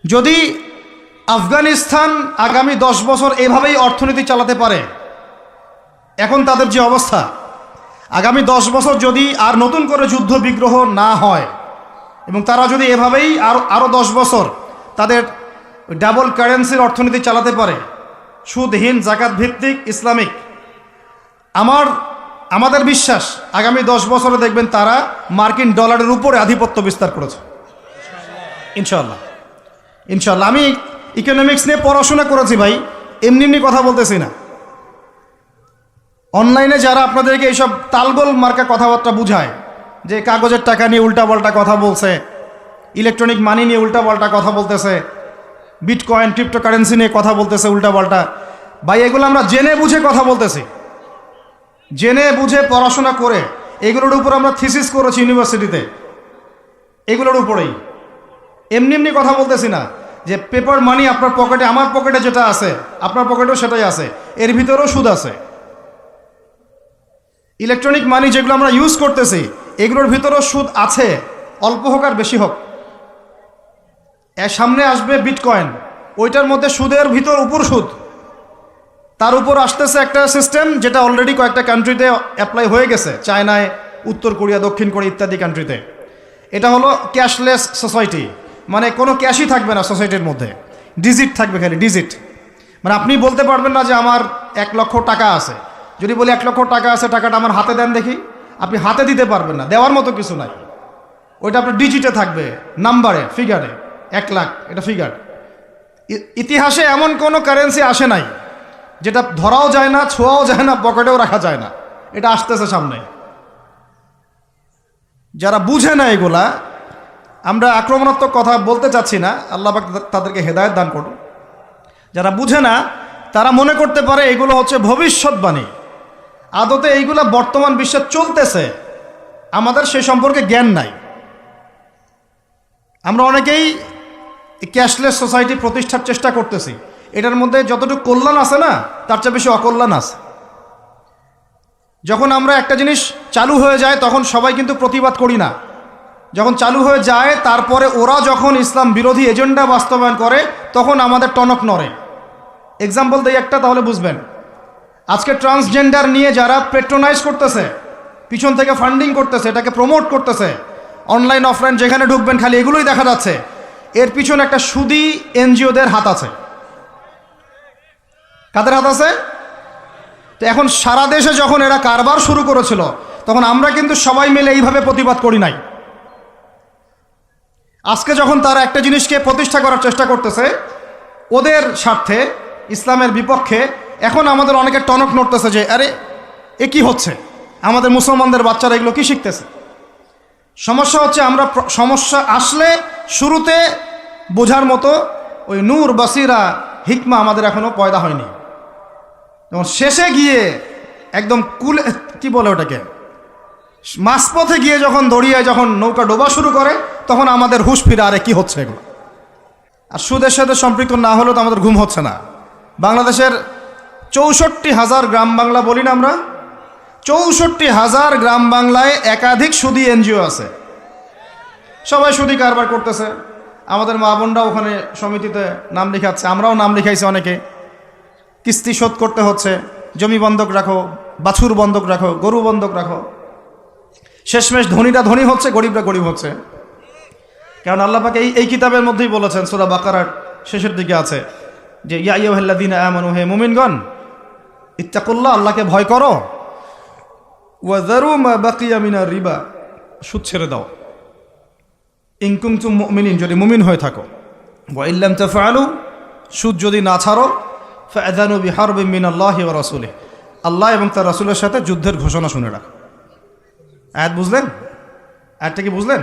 যদি আফগানিস্তান আগামী 10 বছর এভাবেই অর্থনীতি চালাতে পারে, এখন তাদের যে অবস্থা, আগামী 10 বছর যদি আর নতুন করে যুদ্ধ বিগ্রহ না হয় এবং তারা যদি এভাবেই আরও 10 বছর তাদের ডাবল কারেন্সির অর্থনীতি চালাতে পারে, সুদহীন জাকাত ভিত্তিক ইসলামিক, আমাদের বিশ্বাস আগামী 10 বছরে দেখবেন তারা মার্কিন ডলারের উপরে আধিপত্য বিস্তার করেছে ইনশাআল্লাহ। ইনশাআল্লাহ। আমি ইকোনমিক্স নিয়ে পড়াশোনা করেছি ভাই, এমনি এমনি কথা বলতেছি না। অনলাইনে যারা আপনাদেরকে এইসব তালগোল মার্কা কথাবার্তা বুঝায়, যে কাগজের টাকা নিয়ে উল্টাপাল্টা কথা বলছে, ইলেকট্রনিক মানি নিয়ে উল্টাপাল্টা কথা বলতেছে, বিটকয়েন ক্রিপ্টোকারেন্সি নিয়ে কথা বলতেছে উল্টাপাল্টা, ভাই এগুলো আমরা জেনে বুঝে কথা বলতেছি, জেনে বুঝে পড়াশোনা করে এগুলোর উপর আমরা থিসিস করেছি ইউনিভার্সিটিতে, এগুলোর উপরেই। এমনি এমনি কথা বলতেছি না যে পেপার মানি আপনার পকেটে, আমার পকেটে যেটা আছে আপনার পকেটেও সেটাই আছে, এর ভিতরেও সুদ আছে। ইলেকট্রনিক মানি যেগুলো আমরা ইউজ করতেছি এগুলোর ভিতরেও সুদ আছে, অল্প হোক আর বেশি হোক। এর সামনে আসবে বিটকয়েন, ওইটার মধ্যে সুদের ভিতর উপর সুদ, তার উপর আসতেছে একটা সিস্টেম যেটা অলরেডি কয়েকটা কান্ট্রিতে অ্যাপ্লাই হয়ে গেছে, চায়নায়, উত্তর কোরিয়া, দক্ষিণ কোরিয়া ইত্যাদি কান্ট্রিতে। এটা হলো ক্যাশলেস সোসাইটি, মানে কোনো ক্যাশই থাকবে না সোসাইটির মধ্যে, ডিজিট থাকবে, খালি ডিজিট। মানে আপনি বলতে পারবেন না যে আমার 1 লক্ষ টাকা আছে, যদি বলি 1 লক্ষ টাকা আছে, টাকাটা আমার হাতে দেন দেখি, আপনি হাতে দিতে পারবেন না, দেওয়ার মতো কিছু নাই। ওইটা আপনার ডিজিটে থাকবে, নাম্বারে, ফিগারে, 1 লাখ এটা ফিগার। ইতিহাসে এমন কোনো কারেন্সি আসে নাই যেটা ধরাও যায় না, ছোঁয়াও যায় না, পকেটেও রাখা যায় না। এটা আসতেছে সামনে। যারা বুঝে না এগুলা, আমরা আক্রমণাত্মক কথা বলতে চাচ্ছি না, আল্লাহ পাক তাদেরকে হেদায়েত দান করুন। যারা বুঝে না তারা মনে করতে পারে এগুলো হচ্ছে ভবিষ্যৎবাণী, আদতে এইগুলা বর্তমান বিশ্বে চলতেছে, আমাদের সে সম্পর্কে জ্ঞান নাই। আমরা অনেকেই ক্যাশলেস সোসাইটি প্রতিষ্ঠার চেষ্টা করতেছি, এটার মধ্যে যতটুকু কল্যাণ আছে না তার চেয়ে বেশি অকল্যাণ আছে। যখন আমরা একটা জিনিস চালু হয়ে যায় তখন সবাই কিন্তু প্রতিবাদ করি না, যখন চালু হয়ে যায় তারপরে ওরা যখন ইসলাম বিরোধী এজেন্ডা বাস্তবায়ন করে তখন আমাদের টনক নড়ে। এক্সাম্পল দেই একটা, তাহলে বুঝবেন। আজকে ট্রান্সজেন্ডার নিয়ে যারা পেট্রোনাইজ করতেছে, পিছন থেকে ফান্ডিং করতেছে, এটাকে প্রমোট করতেছে, অনলাইন অফলাইন যেখানে ঢুকবেন খালি এগুলোই দেখা যাচ্ছে, এর পিছনে একটা সুদী এনজিওদের হাত আছে। কাদের হাত আছে? তো এখন সারা দেশে যখন এরা কারবার শুরু করেছিল তখন আমরা কিন্তু সবাই মিলে এইভাবে প্রতিবাদ করি নাই। আজকে যখন তারা একটা জিনিসকে প্রতিষ্ঠা করার চেষ্টা করতেছে ওদের স্বার্থে, ইসলামের বিপক্ষে, এখন আমাদের অনেকে টনক নড়তেছে যে আরে এ কি হচ্ছে, আমাদের মুসলমানদের বাচ্চারা এগুলো কি শিখতেছে। সমস্যা হচ্ছে আমরা সমস্যা আসলে শুরুতে বোঝার মতো ওই নূর, বাসিরা, হিকমা আমাদের এখনো পয়দা হয়নি। যখন শেষে গিয়ে একদম কুলে, কি বলে ওটাকে, মাঝপথে গিয়ে যখন দড়িয়ে যখন নৌকা ডোবা শুরু করে তখন আমাদের হুঁশ ফিরে, আরে কি হচ্ছে এগুলো। আর সুদের সাথে সম্পৃক্ত না হলেও তো আমাদের ঘুম হচ্ছে না। বাংলাদেশের 64,000 গ্রাম বাংলা বলি না আমরা, 64,000 গ্রাম বাংলায় একাধিক সুদী এনজিও আছে, সবাই সুদী কারবার করতেছে। আমাদের মা বোনরা ওখানে সমিতিতে নাম লিখাচ্ছে, আমরাও নাম লিখাইছি অনেকে। কিস্তি শোধ করতে হচ্ছে, জমি বন্ধক রাখো, বাছুর বন্ধক রাখো, গরু বন্ধক রাখো। শেষমেশ ধনীরা ধনী হচ্ছে, গরিবরা গরিব হচ্ছে। কারণ আল্লাহ পাক এই কিতাবের মধ্যেই বলেছেন, সূরা বাকারার শেষের দিকে আছে যে ইয়া আইয়ুহাল্লাযীনা আমানু, হে মুমিনগণ, ইত্তাকুল্লাহ, আল্লাহকে ভয় করো, ওয়া যারু মা বাকিয়া মিনার রিবা, সুদ ছেড়ে দাও, ইন কুনতুম মুমিনিন, যদি মুমিন হয়ে থাকো, ওয়া ইল্লাম তাফআলু, সুদ যদি না ছাড়ো, ফাআযানু বিহারবিন মিনাল্লাহি ওয়া রাসূলিহি, আল্লাহ এবং তার রাসূলের সাথে যুদ্ধের ঘোষণা শুনে রাখো। আয়াত বুঝলেন? আয়াতটা কি বুঝলেন?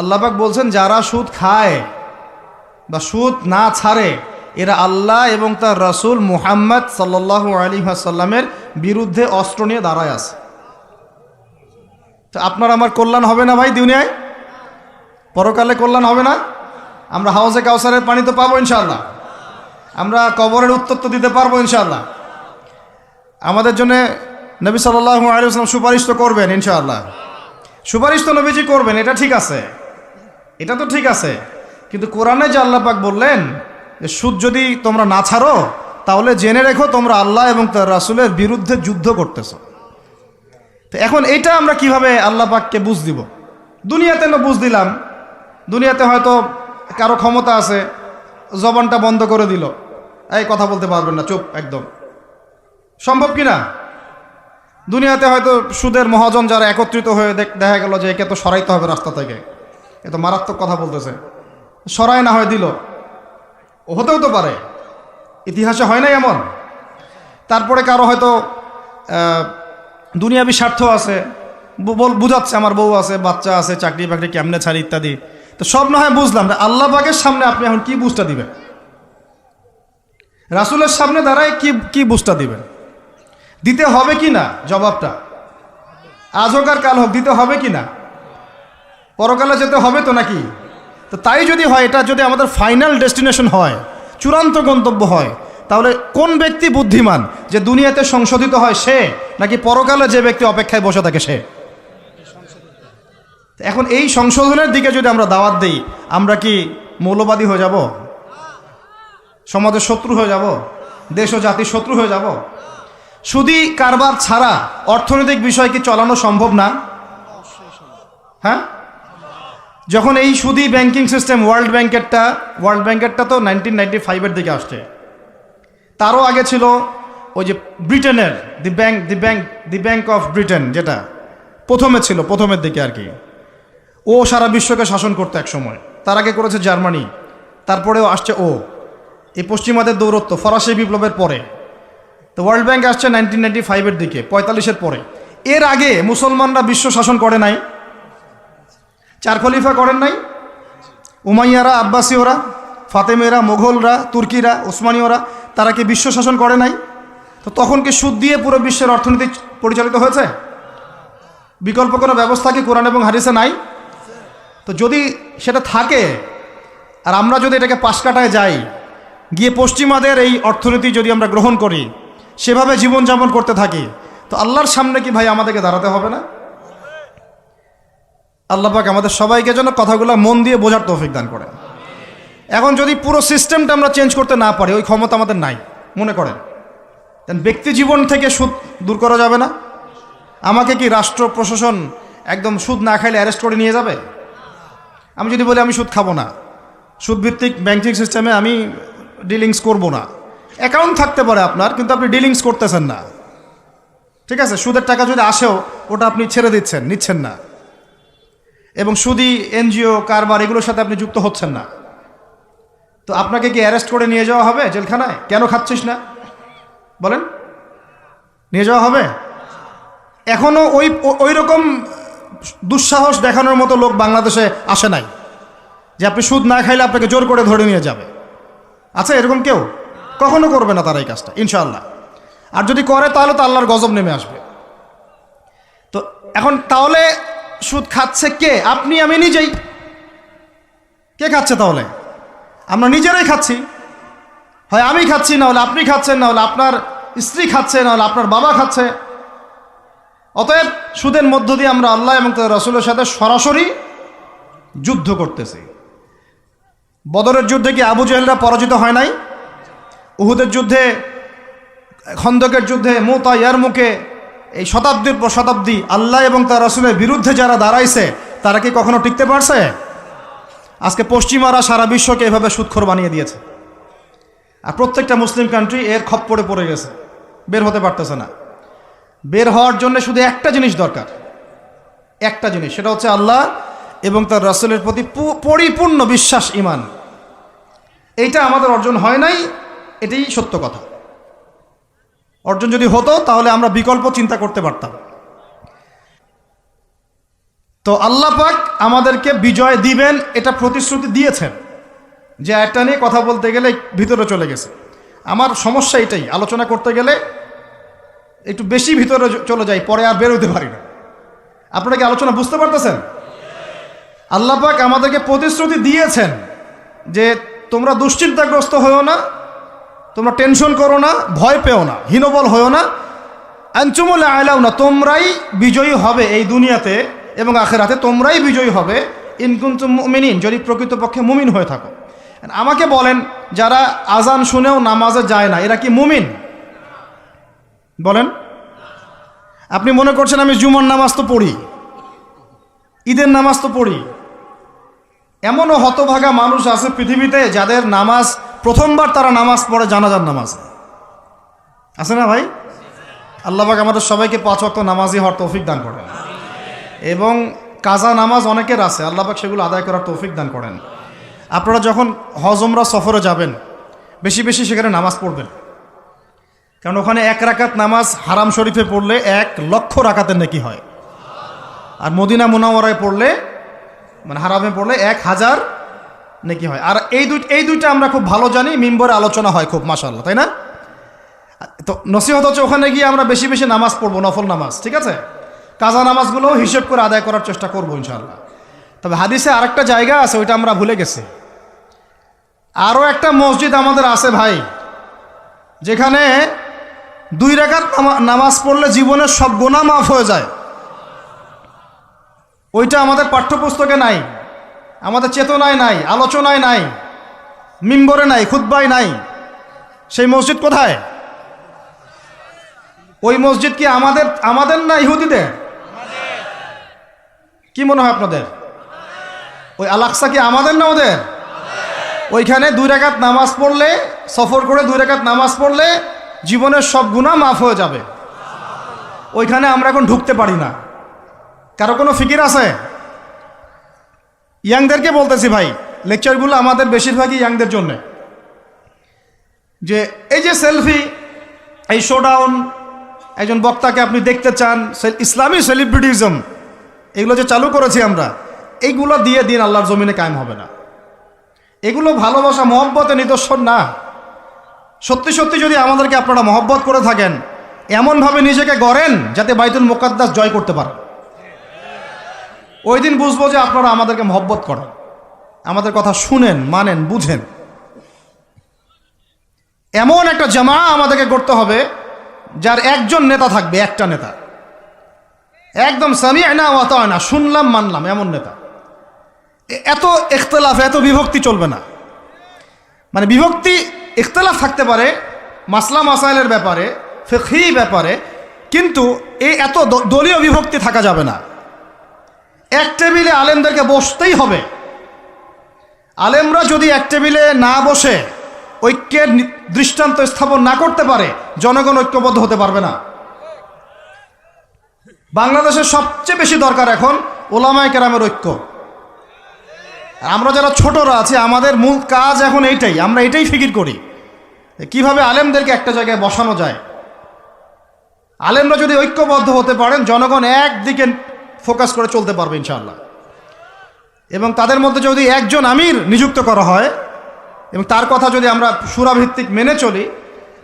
আল্লাহ পাক বলছেন যারা সুদ খায় বা সুদ না ছাড়ে এরা আল্লাহ এবং তার রাসূল মুহাম্মদ সাল্লাল্লাহু আলাইহি ওয়াসাল্লামের বিরুদ্ধে অস্ত্র নিয়ে দাঁড়ায় আছে। তো আপনার আমার কল্যাণ হবে না ভাই দুনিয়ায়? পরকালে কল্যাণ হবে না? আমরা হাউজে কাউসারের পানি তো পাবো ইনশাআল্লাহ, আমরা কবরের উত্তর তো দিতে পারবো ইনশাআল্লাহ। আমাদের জন্য নবী সাল্লাল্লাহু আলাইহি ওয়াসাল্লাম সুপারিশ তো করবেন ইনশাআল্লাহ, সুপারিশ তো নবীজি করবেন, এটা ঠিক আছে, এটা তো ঠিক আছে। কিন্তু কোরআনে যে আল্লাহ পাক বললেন যে সুদ যদি তোমরা না ছাড়ো তাহলে জেনে রেখো তোমরা আল্লাহ এবং তার রাসূলের বিরুদ্ধে যুদ্ধ করতেছো। তো এখন এইটা আমরা কিভাবে আল্লাহ পাককে বুঝ দিব? দুনিয়াতে না বুঝ দিলাম, দুনিয়াতে হয়তো কারো ক্ষমতা আছে, জবানটা বন্ধ করে দিল, এই কথা বলতে পারবেন না, চুপ একদম। সম্ভব কি না? দুনিয়াতে হয়তো সুদের মহাজন যারা একত্রিত হয়ে দেখা গেল যে একে তো সরাইতে হবে রাস্তা থেকে, এ তো মারাত্মক কথা বলতেছে, সরাই না হয় দিল, হতেও তো পারে, ইতিহাসে হয় নাই এমন। তারপরে কারো হয়তো দুনিয়াবি স্বার্থ আছে, বুঝাচ্ছে আমার বউ আছে, বাচ্চা আছে, চাকরি বাকরি কেমনে ছাড়ি ইত্যাদি। তো সব না হয় বুঝলাম, আল্লাহ পাকের সামনে আপনি এখন কি বুঝটা দিবেন? রাসূলের সামনে দাঁড়ায় কি বুঝটা দিবেন? দিতে হবে কি না জবাবটা? আজ হোক আর কাল হোক দিতে হবে কি না? পরকালে যেতে হবে তো নাকি? তো তাই যদি হয়, এটা যদি আমাদের ফাইনাল ডেস্টিনেশন হয়, চূড়ান্ত গন্তব্য হয়, তাহলে কোন ব্যক্তি বুদ্ধিমান, যে দুনিয়াতে সংশোধিত হয় সে, নাকি পরকালে যে ব্যক্তি অপেক্ষায় বসে থাকে সে? এখন এই সংশোধনের দিকে যদি আমরা দাওয়াত দিই, আমরা কি মৌলবাদী হয়ে যাব? সমাজের শত্রু হয়ে যাব? দেশ ও জাতির শত্রু হয়ে যাব? সুদী কারবার ছাড়া অর্থনৈতিক বিষয় কি চালানো সম্ভব না? হ্যাঁ, যখন এই সুদী ব্যাংকিং সিস্টেম ওয়ার্ল্ড ব্যাংকেরটা তো 1995-এর দিকে আসছে, তারও আগে ছিল ওই যে ব্রিটেনের দি ব্যাংক অফ ব্রিটেন, যেটা প্রথমে ছিল, প্রথমের দিকে আর কি। ও সারা বিশ্বকে শাসন করতে এক সময়, তার আগে করেছে জার্মানি, তারপরেও আসছে ও। এই পশ্চিমাদের দৌরত্ব ফরাসি বিপ্লবের পরে, তো ওয়ার্ল্ড ব্যাংক আসছে 1995-এর দিকে, 45-এর পরে। এর আগে মুসলমানরা বিশ্ব শাসন করে নাই? 4 খলিফা করেন নাই? উমাইয়ারা, আব্বাসীয়রা, ফাতেমেরা, মোগলরা, তুর্কিরা, ওসমানীয়রা, তারা কি বিশ্ব শাসন করে নাই? তো তখন কি সুদ দিয়ে পুরো বিশ্বের অর্থনীতি পরিচালিত হয়েছে? বিকল্প কোনো ব্যবস্থা কি কোরআন এবং হাদিসে নাই? তো যদি সেটা থাকে, আর আমরা যদি এটাকে পাশ কাটায় যাই, গিয়ে পশ্চিমাদের এই অর্থনীতি যদি আমরা গ্রহণ করি, সেভাবে জীবনযাপন করতে থাকি, তো আল্লাহর সামনে কি ভাই আমাদেরকে দাঁড়াতে হবে না? আল্লাহ পাক আমাদের সবাইকে যেন কথাগুলো মন দিয়ে বোঝার তৌফিক দান করেন। এখন যদি পুরো সিস্টেমটা আমরা চেঞ্জ করতে না পারি, ওই ক্ষমতা আমাদের নাই মনে করেন, ব্যক্তি জীবন থেকে সুদ দূর করা যাবে না? আমাকে কি রাষ্ট্র প্রশাসন একদম সুদ না খাইলে অ্যারেস্ট করে নিয়ে যাবে? আমি যদি বলি আমি সুদ খাবো না, সুদভিত্তিক ব্যাংকিং সিস্টেমে আমি ডিলিংস করব না, অ্যাকাউন্ট থাকতে পারে আপনার, কিন্তু আপনি ডিলিংস করতেছেন না, ঠিক আছে? সুদের টাকা যদি আসেও ওটা আপনি ছেড়ে দিচ্ছেন, নিচ্ছেন না, এবং সুদী এনজিও কারবার এগুলোর সাথে আপনি যুক্ত হচ্ছেন না, তো আপনাকে কি অ্যারেস্ট করে নিয়ে যাওয়া হবে জেলখানায়? কেন খাচ্ছিস না বলেন, নিয়ে যাওয়া হবে? এখনো ওই রকম দুঃসাহস দেখানোর মতো লোক বাংলাদেশে আসে নাই যে আপনি সুদ না খাইলে আপনাকে জোর করে ধরে নিয়ে যাবে। আচ্ছা, এরকম কেউ কখনো করবে না তারা এই কাজটা, ইনশাআল্লাহ। আর যদি করে তাহলে তো আল্লাহর গজব নেমে আসবে। তো এখন তাহলে সুদ খাচ্ছে কে? আপনি, আমি নিজেই। কে খাচ্ছে তাহলে? আমরা নিজেরাই খাচ্ছি। হয় আমি খাচ্ছি, না হলে আপনি খাচ্ছেন, না হলে আপনার স্ত্রী খাচ্ছে, না হলে আপনার বাবা খাচ্ছে। অতএব সুদের মধ্য দিয়ে আমরা আল্লাহ এবং তার রাসূলের সাথে সরাসরি যুদ্ধ করতেছি। বদরের যুদ্ধে কি আবু জেহেলরা পরাজিত হয় নাই? উহুদের যুদ্ধে, খন্দকের যুদ্ধে, মুতা, ইয়ারমুকে, এই শতাব্দীর পর শতাব্দী আল্লাহ এবং তার রাসূলের বিরুদ্ধে যারা দাঁড়াইছে তারা কি কখনো টিকতে পারছে? আজকে পশ্চিমারা সারা বিশ্বকে এভাবে সুদখোর বানিয়ে দিয়েছে, আর প্রত্যেকটা মুসলিম কান্ট্রি এর খপ্পরে পড়ে গেছে, বের হতে পারতেছে না। বের হওয়ার জন্য শুধু একটা জিনিস দরকার, একটা জিনিস, সেটা হচ্ছে আল্লাহ এবং তার রাসূলের প্রতি পরিপূর্ণ বিশ্বাস, ঈমান। এইটা আমাদের অর্জন হয় নাই, এটাই সত্য কথা। অর্জন যদি হতো তাহলে আমরা বিকল্প চিন্তা করতে পারতাম। তো আল্লাহ পাক আমাদেরকে বিজয় দিবেন, এটা প্রতিশ্রুতি দিয়েছেন। যে একটা নিয়ে কথা বলতে গেলে ভিতরে চলে গেছে, আমার সমস্যা এটাই, আলোচনা করতে গেলে একটু বেশি ভিতরে চলে যাই, পরে আর বের হতে পারি না। আপনারা কি আলোচনা বুঝতে পারতেছেন? আল্লাহ পাক আমাদেরকে প্রতিশ্রুতি দিয়েছেন যে তোমরা দুশ্চিন্তাগ্রস্ত হয়েও না, তোমরা টেনশন করো না, ভয় পেও না, হীনবল হয়েও না, আনতুমুল আ'লাউনা, তোমরাই বিজয়ী হবে এই দুনিয়াতে এবং আখিরাতে, তোমরাই বিজয়ী হবে, ইন কুনতুম মুমিনিন, যদি প্রকৃতপক্ষে মুমিন হয়ে থাকো। আমাকে বলেন, যারা আজান শুনেও নামাজে যায় না, এরা কি মুমিন? বলেন। আপনি মনে করছেন আমি জুমার নামাজ তো পড়ি, ঈদের নামাজ তো পড়ি। এমনও হতভাগা মানুষ আছে পৃথিবীতে যাদের নামাজ প্রথমবার তারা নামাজ পড়ে জানাজার নামাজ। আছে না ভাই? আল্লাহ পাক আমাদের সবাইকে 5 ওয়াক্ত নামাজি হওয়ার তৌফিক দান করেন, এবং কাজা নামাজ অনেকের আছে, আল্লাহ পাক সেগুলো আদায় করার তৌফিক দান করেন। আপনারা যখন হজ উমরা সফরে যাবেন, বেশি বেশি সেখানে নামাজ পড়বেন, কারণ ওখানে 1 রাকাত নামাজ হারাম শরীফে পড়লে 1 লক্ষ রাকাতের নেকি হয়, আর মদিনা মুনাওয়ারায় পড়লে, মানে হারামে পড়লে 1000 নেকি হয়। আর এই দুইটা আমরা খুব ভালো জানি, মিম্বরে আলোচনা হয় খুব, মাশাআল্লাহ, তাই না? তো নসিহত হচ্ছে ওখানে গিয়ে আমরা বেশি বেশি নামাজ পড়বো, নফল নামাজ, ঠিক আছে? কাজা নামাজগুলো হিসেব করে আদায় করার চেষ্টা করবো ইনশাআল্লাহ। তবে হাদিসে আরেকটা জায়গা আছে, ওইটা আমরা ভুলে গেছি। আরও একটা মসজিদ আমাদের আছে ভাই, যেখানে 2 রাকাত নামাজ পড়লে জীবনের সব গুনাহ মাফ হয়ে যায়। ওইটা আমাদের পাঠ্যপুস্তকে নাই, আমাদের চেতনায় নাই, আলোচনায় নাই, মিম্বরে নাই, খুতবায় নাই। সেই মসজিদ কোথায়? ওই মসজিদ কি আমাদের না ইহুদিদের? কি মনে হয় আপনাদের? ওই আল আকসা কি আমাদের না ওদের? ওইখানে 2 রাকাত নামাজ পড়লে, সফর করে 2 রাকাত নামাজ পড়লে জীবনের সব গুনাহ মাফ হয়ে যাবে। ওইখানে আমরা এখন ঢুকতে পারি না। কারো কোনো ফিকির আছে? ইয়াংদেরকে বলতেছি ভাই, লেকচারগুলো আমাদের বেশিরভাগই ইয়াংদের জন্যে, যে এই যে সেলফি, এই শোডাউন, একজন বক্তাকে আপনি দেখতে চান, ইসলামী সেলিব্রিটিজম, এগুলো যে চালু করেছি আমরা, এইগুলো দিয়ে দিন আল্লাহর জমিনে কায়েম হবে না। এগুলো ভালোবাসা মহব্বতের নিদর্শন না। সত্যি সত্যি যদি আমাদেরকে আপনারা মহব্বত করে থাকেন, এমনভাবে নিজেকে গড়েন যাতে বাইতুল মুকাদ্দাস জয় করতে পারেন। ওই দিন বুঝবো যে আপনারা আমাদেরকে মহব্বত করেন, আমাদের কথা শুনেন, মানেন, বুঝেন। এমন একটা জামা আমাদেরকে করতে হবে যার একজন নেতা থাকবে, একটা নেতা, একদম সামি'না ওয়া আতা'না, শুনলাম মানলাম, এমন নেতা। এত ইখতিলাফ, এত বিভক্তি চলবে না। মানে বিভক্তি, ইখতিলাফ থাকতে পারে মাসলা মাসাইলের ব্যাপারে, ফিকহি ব্যাপারে, কিন্তু এই এত দলীয় বিভক্তি থাকা যাবে না। এক টেবিলে আলেমদেরকে বসতেই হবে। আলেমরা যদি এক টেবিলে না বসে ঐক্যের দৃষ্টান্ত স্থাপন না করতে পারে, জনগণ ঐক্যবদ্ধ হতে পারবে না। বাংলাদেশের সবচেয়ে বেশি দরকার এখন উলামায়ে কেরামের ঐক্য। আমরা যারা ছোটরা আছি, আমাদের মূল কাজ এখন এইটাই, আমরা এটাই ফিকির করি কিভাবে আলেমদেরকে একটা জায়গায় বসানো যায়। আলেমরা যদি ঐক্যবদ্ধ হতে পারেন, জনগণ একদিকে ফোকাস করে চলতে পারবে ইনশাআল্লাহ। এবং তাদের মধ্যে যদি একজন আমির নিযুক্ত করা হয় এবং তার কথা যদি আমরা সুরাভিত্তিক মেনে চলি,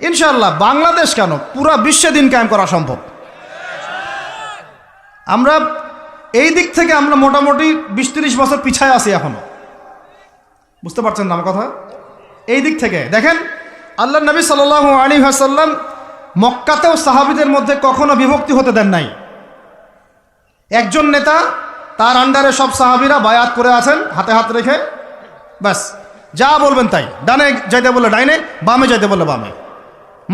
ইনশাআল্লাহ বাংলাদেশ কেন, পুরা বিশ্বে দিন কায়েম করা সম্ভব। আমরা এই দিক থেকে আমরা মোটামুটি 20-30 বছর পিছায় আছি এখনো, বুঝতে পারছেন না আমার কথা? এই দিক থেকে দেখেন, আল্লাহ নবী সাল্লাল্লাহু আলাইহি ওয়াসাল্লাম মক্কাতেও সাহাবীদের মধ্যে কখনো বিভক্তি হতে দেন নাই। একজন নেতা, তার আন্ডারে সব সাহাবীরা বায়াত করে আছেন হাতে হাত রেখে, ব্যাস যা বলবেন তাই। ডানে যাইতে বললে ডাইনে, বামে যাইতে বললে বামে।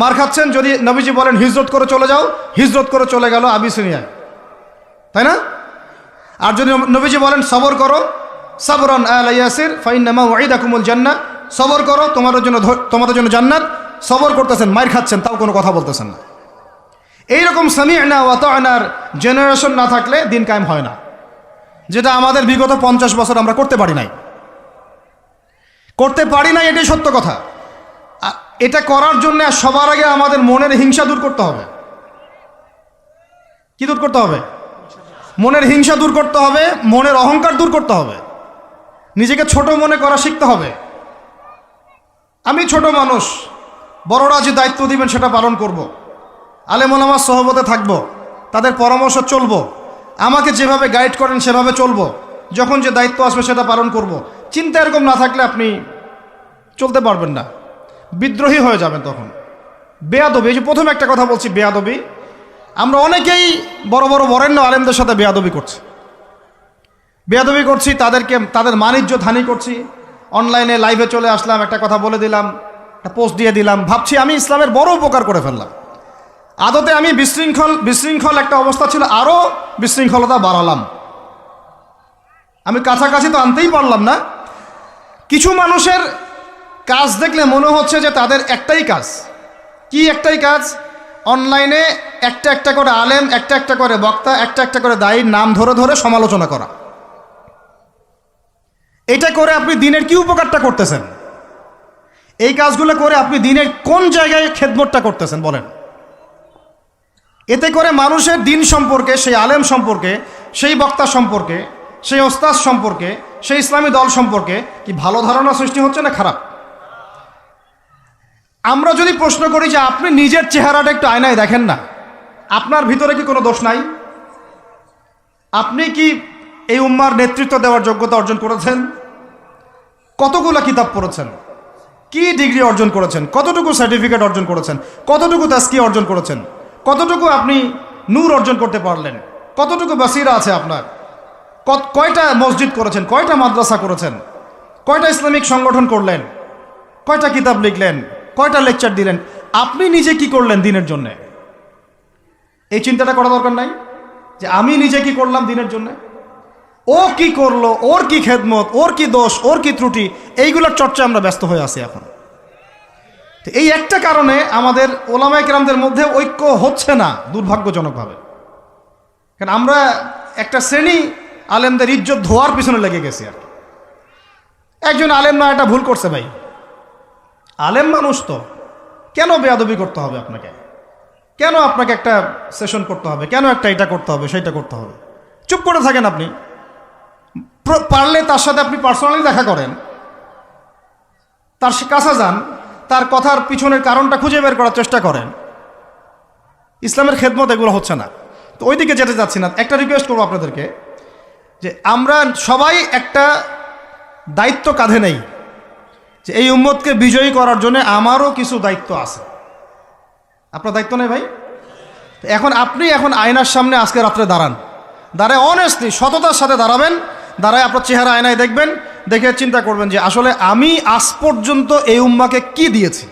মার খাচ্ছেন, যদি নবীজি বলেন হিজরত করে চলে যাও, হিজরত করে চলে গেল আবিসিনিয়ায়, তাই না? আর যদি নবীজি বলেন সবর করো, সাবরান আলা ইয়াসির ফাইন্না মাউইদাকুমুল জান্নাহ, সবর করো, তোমাদের জন্য জান্নাত। সবর করতেছেন, মার খাচ্ছেন, তাও কোনো কথা বলতেছেন না। এইরকম সামি'না ওয়া আতা'নার জেনারেশন না থাকলে দিন কায়েম হয় না, যেটা আমাদের বিগত 50 বছর আমরা করতে পারি নাই। এটাই সত্য কথা। এটা করার জন্য সবার আগে আমাদের মনের হিংসা দূর করতে হবে। কি দূর করতে হবে? মনের হিংসা দূর করতে হবে, মনের অহংকার দূর করতে হবে, নিজেকে ছোট মনে করা শিখতে হবে। আমি ছোট মানুষ, বড়রা যে দায়িত্ব দিবেন সেটা পালন করব। আলেম ওলামার সহবতে থাকব, তাদের পরামর্শ চলব, আমাকে যেভাবে গাইড করেন সেভাবে চলব, যখন যে দায়িত্ব আসবে সেটা পালন করব। চিন্তা এরকম না থাকলে আপনি চলতে পারবেন না, বিদ্রোহী হয়ে যাবেন তখন। বেয়াদবি, এই যে প্রথমে একটা কথা বলছি, বেয়াদবি। আমরা অনেকেই বড় বড় বরেণ্য আলেমদের সাথে বেয়াদবি করছি। বেয়াদবি করছি, তাদের মানিজ্যত হানি করছি। অনলাইনে লাইভে চলে আসলাম, একটা কথা বলে দিলাম, একটা পোস্ট দিয়ে দিলাম, ভাবছি আমি ইসলামের বড় উপকার করে ফেললাম। আদতে আমি বিশৃঙ্খল একটা অবস্থা ছিল, আরও বিশৃঙ্খলতা বাড়ালাম। আমি কাছাকাছি তো আনতেই পারলাম না। কিছু মানুষের কাজ দেখলে মনে হচ্ছে যে তাদের একটাই কাজ। কি একটাই কাজ? অনলাইনে একটা একটা করে আলেম, একটা একটা করে বক্তা, একটা একটা করে দায়ীর নাম ধরে ধরে সমালোচনা করা। এটা করে আপনি দিনের কি উপকারটা করতেছেন? এই কাজগুলো করে আপনি দিনের কোন জায়গায় খেদমতটা করতেছেন বলেন? এতে করে মানুষের দিন সম্পর্কে, সেই আলেম সম্পর্কে, সেই বক্তা সম্পর্কে, সেই ওস্তাদ সম্পর্কে, সেই ইসলামী দল সম্পর্কে কি ভালো ধারণা সৃষ্টি হচ্ছে না খারাপ? আমরা যদি প্রশ্ন করি যে আপনি নিজের চেহারাটা একটু আয়নায় দেখেন না, আপনার ভিতরে কি কোনো দোষ নাই? আপনি কি এই উম্মার নেতৃত্ব দেওয়ার যোগ্যতা অর্জন করেছেন? কতগুলো কিতাব পড়েছেন? কি ডিগ্রি অর্জন করেছেন? কতটুকু সার্টিফিকেট অর্জন করেছেন? কতটুকু তাজকিয়া অর্জন করেছেন? কতটুকু আপনি নূর অর্জন করতে পারলেন? কতটুকু বাসিরা আছে আপনার? কয়টা মসজিদ করেছেন? কয়টা মাদ্রাসা করেছেন? কয়টা ইসলামিক সংগঠন করলেন? কয়টা কিতাব লিখলেন? কয়টা লেকচার দিলেন? আপনি নিজে কি করলেন দিনের জন্য? এই চিন্তাটা করা দরকার নাই যে আমি নিজে কি করলাম দিনের জন্য? ও কি করলো, ওর কি খেদমত, ওর কি দোষ, ওর কি ত্রুটি, এইগুলোর চর্চা আমরা ব্যস্ত হয়ে আছি এখন। তো এই একটা কারণে আমাদের ওলামায়ে কেরামদের মধ্যে ঐক্য হচ্ছে না দুর্ভাগ্যজনকভাবে। কারণ আমরা একটা শ্রেণী আলেমদের ইজ্জত ধোয়ার পিছনে লেগে গেছি আর কি। একজন আলেম না এটা ভুল করছে ভাই, আলেম মানুষ তো, কেন বেয়াদবি করতে হবে আপনাকে? কেন আপনাকে একটা সেশন করতে হবে? কেন একটা এটা করতে হবে, সেইটা করতে হবে? চুপ করে থাকেন আপনি। পারলে তার সাথে আপনি পার্সোনালি দেখা করেন, তার কাছে যান, তার কথার পিছনের কারণটা খুঁজে বের করার চেষ্টা করেন। ইসলামের খেদমত এগুলো হচ্ছে না, তো ওই দিকে যেতে যাচ্ছি না। একটা রিকোয়েস্ট করবো আপনাদেরকে যে আমরা সবাই একটা দায়িত্ব কাঁধে নেই, যে এই উম্মতকে বিজয়ী করার জন্য আমারও কিছু দায়িত্ব আছে। আপনার দায়িত্ব নেই ভাই? আপনি আয়নার সামনে আজকে রাত্রে দাঁড়ায় অনেস্টলি সততার সাথে দাঁড়াবেন। দাঁড়ায় আপনার চেহারা আয়নায় দেখবেন, দেখে চিন্তা করবেন যে আসলে আমি আজ পর্যন্ত এই উম্মাকে কি দিয়েছি।